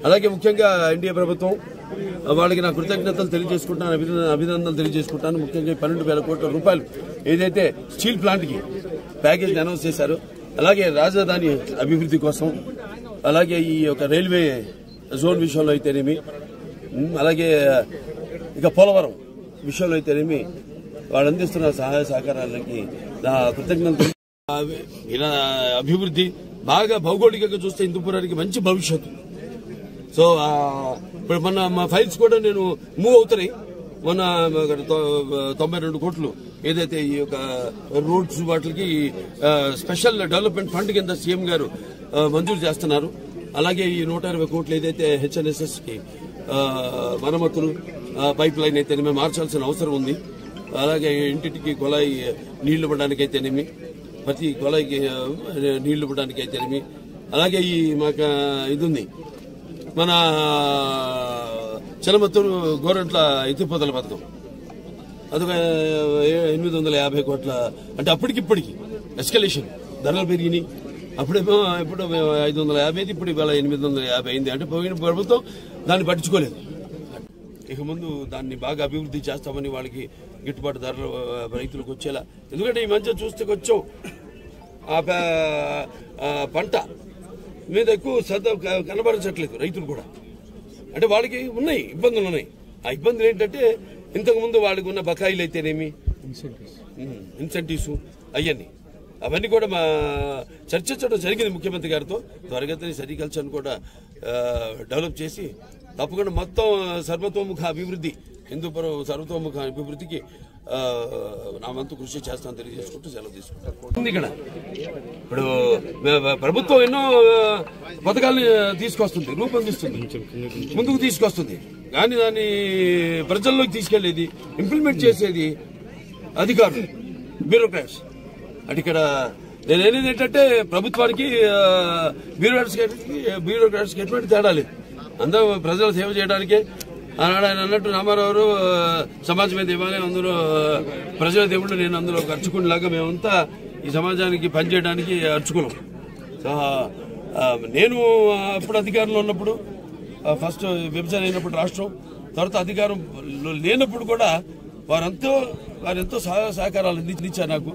అలాగే ముఖ్యంగా ఎన్డీఏ ప్రభుత్వం వాళ్ళకి నా కృతజ్ఞతలు తెలియజేసుకుంటాను, అభినందనలు తెలియజేసుకుంటాను. ముఖ్యంగా 12,000 కోట్ల రూపాయలు ఏదైతే స్టీల్ ప్లాంట్ కి ప్యాకేజ్ అనౌన్స్ చేశారో, అలాగే రాజధాని అభివృద్ధి కోసం, అలాగే ఈ యొక్క రైల్వే జోన్ విషయంలో అయితేనేమి, అలాగే ఇక పోలవరం విషయంలో అయితేనేమి వాళ్ళు అందిస్తున్న సహాయ సహకారాలకి నా కృతజ్ఞతలు. ఇలా అభివృద్ధి బాగా భౌగోళికంగా చూస్తే హిందూపురానికి మంచి భవిష్యత్తు. సో ఇప్పుడు మొన్న మా ఫైల్స్ కూడా నేను మూవ్ అవుతున్నాయి. మొన్న 92 కోట్లు ఏదైతే ఈ యొక్క రోడ్స్ వాటికి స్పెషల్ డెవలప్మెంట్ ఫండ్ కింద సీఎం గారు మంజూరు చేస్తున్నారు. అలాగే ఈ 120 కోట్లు ఏదైతే హెచ్ఎన్ఎస్ఎస్ కి మరమ్మతులు, పైప్ లైన్ అయితేనేమి మార్చాల్సిన అవసరం ఉంది. అలాగే ఇంటింటికి కొలాయి నీళ్లు ఇవ్వడానికి అయితేనేమి, ప్రతి కొలాయికి నీళ్లు ఇవ్వడానికి అయితేనేమి, అలాగే ఈ మాకు ఇది ఉంది మన చిలమత్తూరు గోరంట్ల ఎత్తిపోతల పథకం, అదొక 850 కోట్ల. అంటే అప్పటికిప్పటికి ఎస్కలేషన్ ధరలు పెరిగినాయి. అప్పుడేమో ఇప్పుడు 550, ఇప్పుడు ఇవాళ 850 అయింది. అంటే పోయిన ప్రభుత్వం దాన్ని పట్టించుకోలేదు. ఇక ముందు దాన్ని బాగా అభివృద్ధి చేస్తామని వాళ్ళకి గిట్టుబాటు ధరలు రైతులకు వచ్చేలా. ఎందుకంటే ఈ మధ్య చూస్తే కొంచెం పంట మీద ఎక్కువ శ్రద్ధ కనబరచట్లేదు రైతులు కూడా. అంటే వాళ్ళకి ఉన్నాయి ఇబ్బందులు ఉన్నాయి. ఆ ఇబ్బందులు ఏంటంటే ఇంతకుముందు వాళ్ళకి ఉన్న బకాయిలు అయితేనేమి, ఇన్సెంటివ్స్ అవన్నీ కూడా మా చర్చించడం జరిగింది ముఖ్యమంత్రి గారితో. త్వరగతిని సెరికల్చర్ను కూడా డెవలప్ చేసి తప్పకుండా మొత్తం సర్వతోముఖ అభివృద్ధి, హిందూపురం సర్వతోముఖ అభివృద్ధికి నా వంతు కృషి చేస్తాను తెలియజేసుకుంటూ సెలవు తీసుకుంటాను. ఇక్కడ ఇప్పుడు ప్రభుత్వం ఎన్నో పథకాలను తీసుకొస్తుంది, రూపొందిస్తుంది, ముందుకు తీసుకొస్తుంది. కానీ దాన్ని ప్రజల్లోకి తీసుకెళ్లేది, ఇంప్లిమెంట్ చేసేది అధికారులు, బ్యూరోక్రాట్స్. అంటే ఇక్కడ నేను అనేది ఏంటంటే ప్రభుత్వానికి బ్యూరోక్రాట్స్కి ఎటువంటి తేడా లేదు. అందరూ ప్రజల సేవ చేయడానికే. ఆనాడు ఆయన అన్నట్టు రామారావు సమాజమే దేవాలయం, అందులో ప్రజల దేవుళ్ళు, నేను అందులో ఒక అర్చకునిలాగా మేమంతా ఈ సమాజానికి పనిచేయడానికి అర్చుకున్నాం. సో నేను అప్పుడు అధికారంలో ఉన్నప్పుడు, ఫస్ట్ విభజన అయినప్పుడు రాష్ట్రం, తర్వాత అధికారం లేనప్పుడు కూడా వారెంతో సహకారాలు అందించారు నాకు.